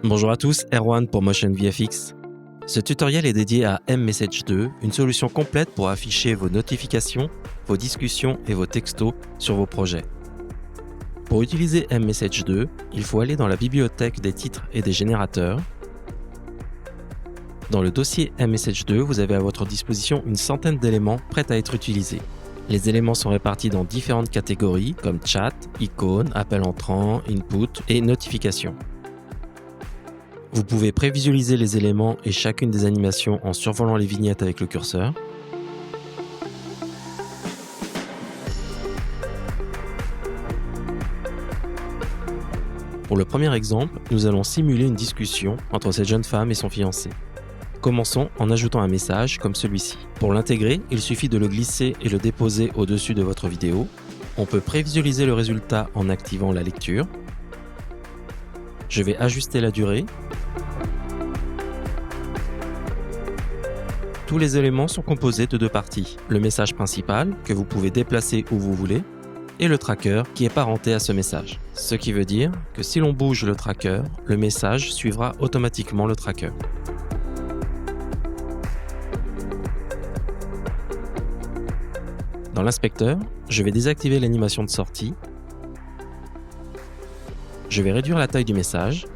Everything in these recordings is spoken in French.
Bonjour à tous, Erwan pour Motion VFX. Ce tutoriel est dédié à mMessage 2, une solution complète pour afficher vos notifications, vos discussions et vos textos sur vos projets. Pour utiliser mMessage 2, il faut aller dans la bibliothèque des titres et des générateurs. Dans le dossier mMessage 2, vous avez à votre disposition une centaine d'éléments prêts à être utilisés. Les éléments sont répartis dans différentes catégories comme chat, icônes, appel entrant, input et notifications. Vous pouvez prévisualiser les éléments et chacune des animations en survolant les vignettes avec le curseur. Pour le premier exemple, nous allons simuler une discussion entre cette jeune femme et son fiancé. Commençons en ajoutant un message comme celui-ci. Pour l'intégrer, il suffit de le glisser et le déposer au-dessus de votre vidéo. On peut prévisualiser le résultat en activant la lecture. Je vais ajuster la durée. Tous les éléments sont composés de deux parties. Le message principal, que vous pouvez déplacer où vous voulez, et le tracker qui est parenté à ce message. Ce qui veut dire que si l'on bouge le tracker, le message suivra automatiquement le tracker. Dans l'inspecteur, je vais désactiver l'animation de sortie. Je vais réduire la taille du message.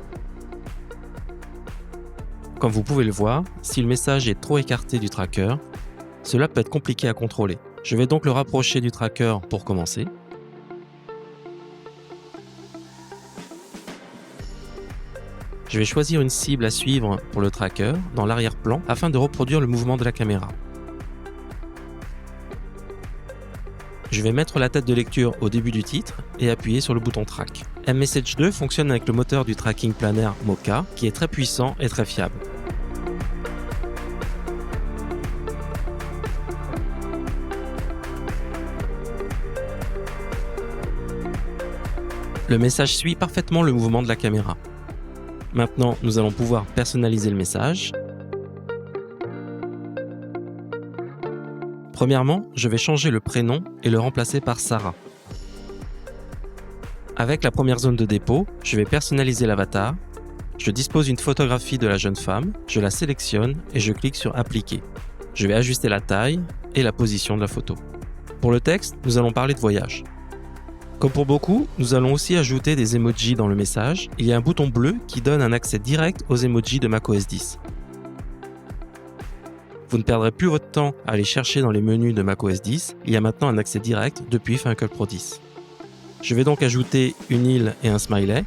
Comme vous pouvez le voir, si le message est trop écarté du tracker, cela peut être compliqué à contrôler. Je vais donc le rapprocher du tracker pour commencer. Je vais choisir une cible à suivre pour le tracker dans l'arrière-plan afin de reproduire le mouvement de la caméra. Je vais mettre la tête de lecture au début du titre et appuyer sur le bouton Track. mMessage 2 fonctionne avec le moteur du tracking planaire Mocha qui est très puissant et très fiable. Le message suit parfaitement le mouvement de la caméra. Maintenant, nous allons pouvoir personnaliser le message. Premièrement, je vais changer le prénom et le remplacer par Sarah. Avec la première zone de dépôt, je vais personnaliser l'avatar. Je dispose une photographie de la jeune femme, je la sélectionne et je clique sur Appliquer. Je vais ajuster la taille et la position de la photo. Pour le texte, nous allons parler de voyage. Comme pour beaucoup, nous allons aussi ajouter des emojis dans le message. Il y a un bouton bleu qui donne un accès direct aux emojis de macOS 10. Vous ne perdrez plus votre temps à aller chercher dans les menus de macOS 10, il y a maintenant un accès direct depuis Final Cut Pro 10. Je vais donc ajouter une île et un smiley.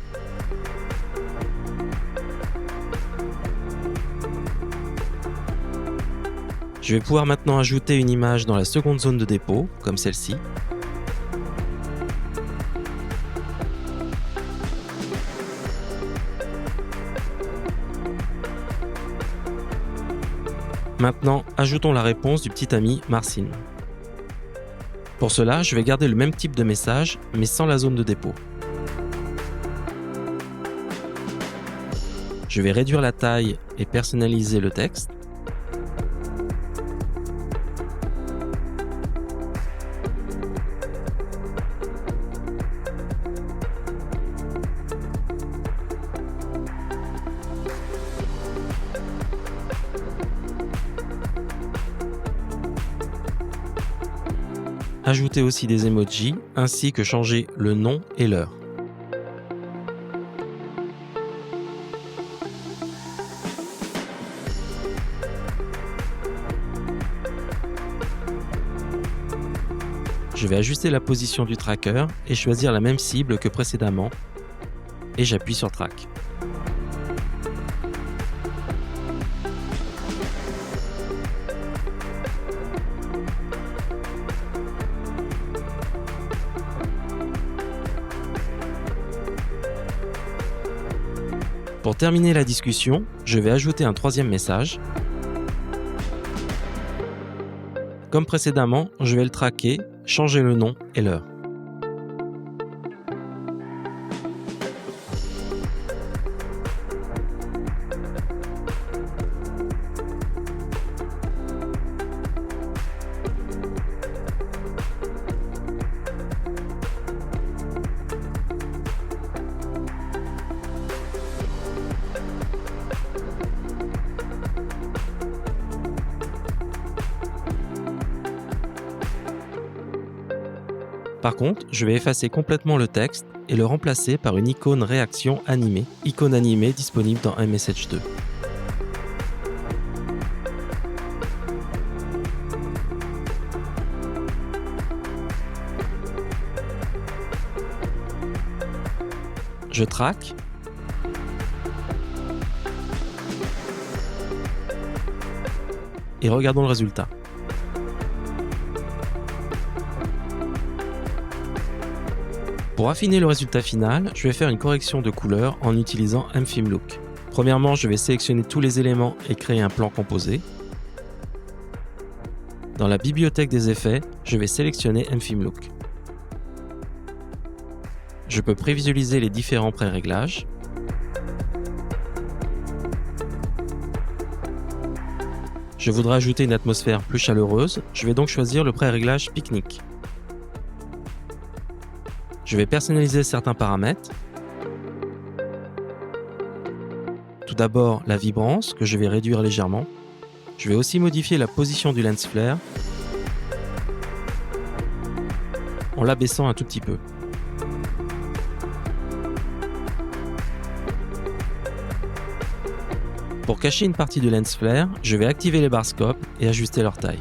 Je vais pouvoir maintenant ajouter une image dans la seconde zone de dépôt, comme celle-ci. Maintenant, ajoutons la réponse du petit ami Marcine. Pour cela, je vais garder le même type de message, mais sans la zone de dépôt. Je vais réduire la taille et personnaliser le texte. Ajouter aussi des emojis, ainsi que changer le nom et l'heure. Je vais ajuster la position du tracker et choisir la même cible que précédemment, et j'appuie sur Track. Pour terminer la discussion, je vais ajouter un troisième message. Comme précédemment, je vais le traquer, changer le nom et l'heure. Par contre, je vais effacer complètement le texte et le remplacer par une icône réaction animée, icône animée disponible dans iMessage 2. Je traque. Et regardons le résultat. Pour affiner le résultat final, je vais faire une correction de couleur en utilisant mFilm Look. Premièrement, je vais sélectionner tous les éléments et créer un plan composé. Dans la bibliothèque des effets, je vais sélectionner mFilm Look. Je peux prévisualiser les différents pré-réglages. Je voudrais ajouter une atmosphère plus chaleureuse, je vais donc choisir le pré-réglage pique-nique. Je vais personnaliser certains paramètres. Tout d'abord, la vibrance, que je vais réduire légèrement. Je vais aussi modifier la position du lens flare en l'abaissant un tout petit peu. Pour cacher une partie du lens flare, je vais activer les barscopes et ajuster leur taille.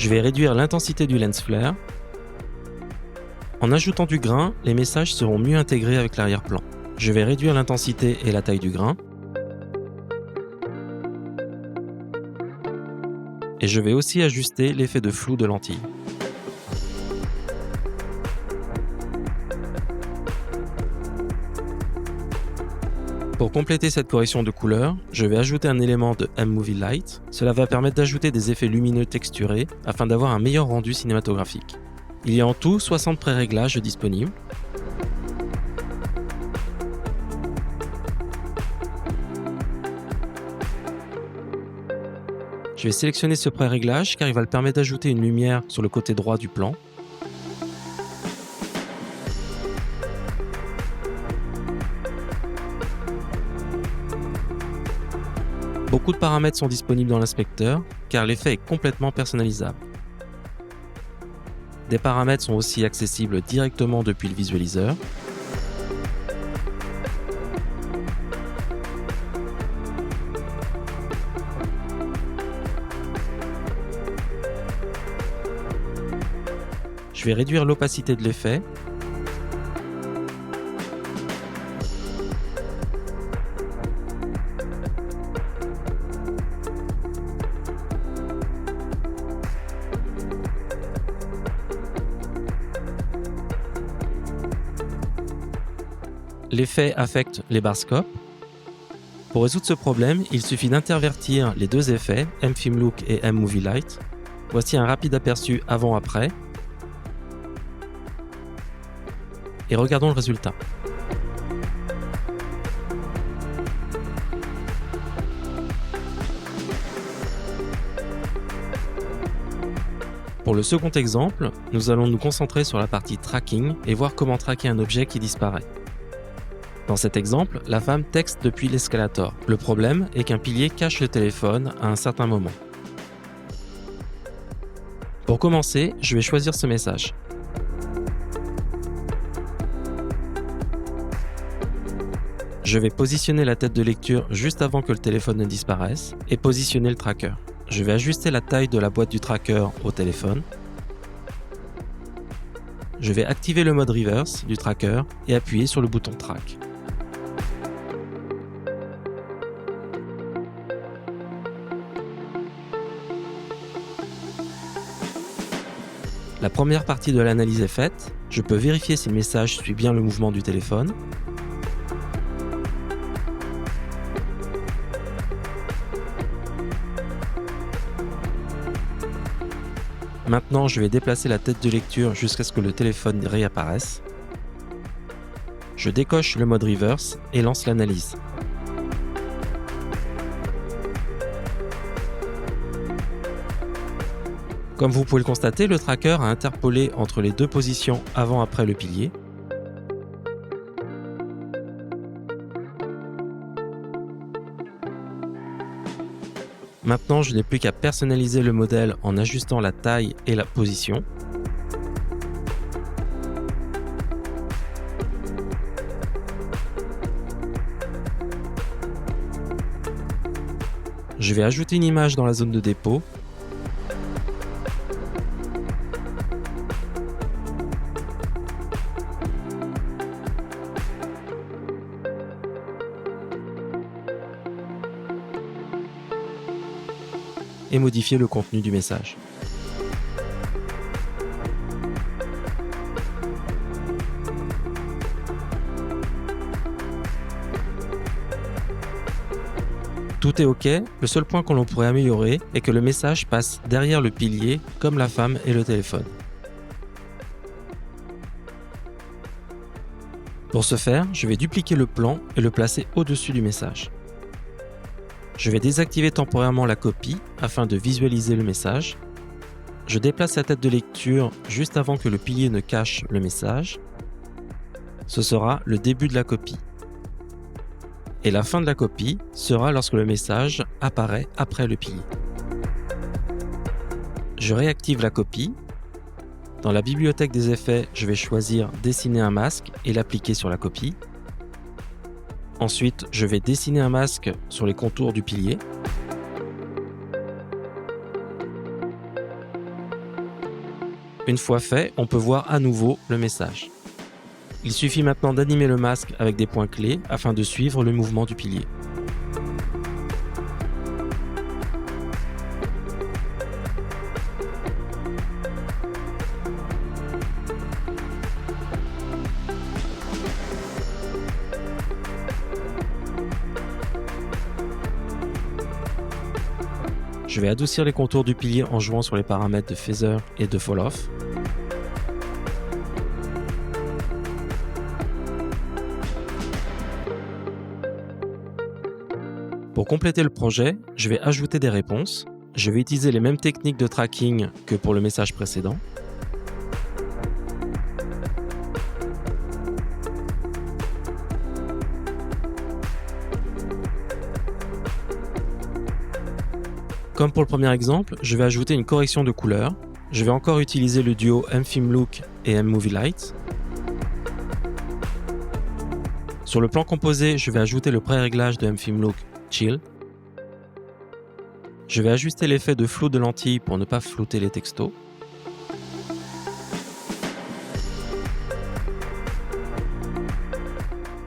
Je vais réduire l'intensité du lens flare. En ajoutant du grain, les messages seront mieux intégrés avec l'arrière-plan. Je vais réduire l'intensité et la taille du grain. Et je vais aussi ajuster l'effet de flou de lentille. Pour compléter cette correction de couleur, je vais ajouter un élément de mMovie Light. Cela va permettre d'ajouter des effets lumineux texturés afin d'avoir un meilleur rendu cinématographique. Il y a en tout 60 pré-réglages disponibles. Je vais sélectionner ce pré-réglage car il va le permettre d'ajouter une lumière sur le côté droit du plan. Beaucoup de paramètres sont disponibles dans l'inspecteur car l'effet est complètement personnalisable. Des paramètres sont aussi accessibles directement depuis le visualiseur. Je vais réduire l'opacité de l'effet. L'effet affecte les barscopes. Pour résoudre ce problème, il suffit d'intervertir les deux effets, mFilm Look et mMovie Light. Voici un rapide aperçu avant-après. Et regardons le résultat. Pour le second exemple, nous allons nous concentrer sur la partie tracking et voir comment traquer un objet qui disparaît. Dans cet exemple, la femme texte depuis l'escalator. Le problème est qu'un pilier cache le téléphone à un certain moment. Pour commencer, je vais choisir ce message. Je vais positionner la tête de lecture juste avant que le téléphone ne disparaisse et positionner le tracker. Je vais ajuster la taille de la boîte du tracker au téléphone. Je vais activer le mode reverse du tracker et appuyer sur le bouton track. La première partie de l'analyse est faite. Je peux vérifier si le message suit bien le mouvement du téléphone. Maintenant, je vais déplacer la tête de lecture jusqu'à ce que le téléphone réapparaisse. Je décoche le mode reverse et lance l'analyse. Comme vous pouvez le constater, le tracker a interpolé entre les deux positions avant-après le pilier. Maintenant, je n'ai plus qu'à personnaliser le modèle en ajustant la taille et la position. Je vais ajouter une image dans la zone de dépôt. Et modifier le contenu du message. Tout est OK, le seul point que l'on pourrait améliorer est que le message passe derrière le pilier comme la femme et le téléphone. Pour ce faire, je vais dupliquer le plan et le placer au-dessus du message. Je vais désactiver temporairement la copie afin de visualiser le message. Je déplace la tête de lecture juste avant que le pilier ne cache le message. Ce sera le début de la copie. Et la fin de la copie sera lorsque le message apparaît après le pilier. Je réactive la copie. Dans la bibliothèque des effets, je vais choisir « Dessiner un masque » et l'appliquer sur la copie. Ensuite, je vais dessiner un masque sur les contours du pilier. Une fois fait, on peut voir à nouveau le message. Il suffit maintenant d'animer le masque avec des points clés afin de suivre le mouvement du pilier. Je vais adoucir les contours du pilier en jouant sur les paramètres de Feather et de Fall Off. Pour compléter le projet, je vais ajouter des réponses. Je vais utiliser les mêmes techniques de tracking que pour le message précédent. Comme pour le premier exemple, je vais ajouter une correction de couleur. Je vais encore utiliser le duo mThemeLook et mMovieLight. Sur le plan composé, je vais ajouter le pré-réglage de mThemeLook Chill. Je vais ajuster l'effet de flou de lentille pour ne pas flouter les textos.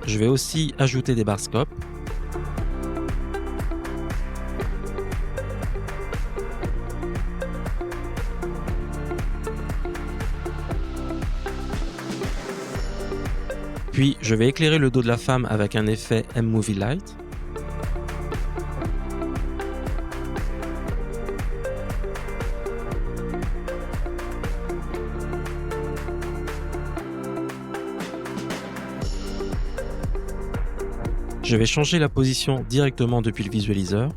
Je vais aussi ajouter des barscopes. Puis, je vais éclairer le dos de la femme avec un effet mMovieLight. Je vais changer la position directement depuis le visualiseur.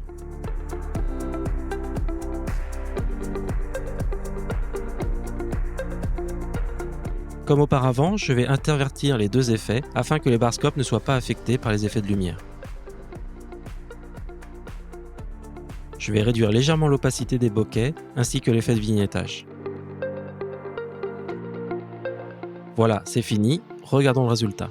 Comme auparavant, je vais intervertir les deux effets afin que les barscopes ne soient pas affectés par les effets de lumière. Je vais réduire légèrement l'opacité des bokehs ainsi que l'effet de vignettage. Voilà, c'est fini. Regardons le résultat.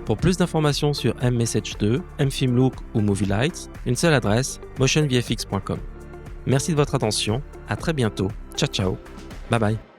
Pour plus d'informations sur mMessage 2, mThemeLook ou MovieLight, une seule adresse, motionvfx.com. Merci de votre attention, à très bientôt, ciao ciao, bye bye.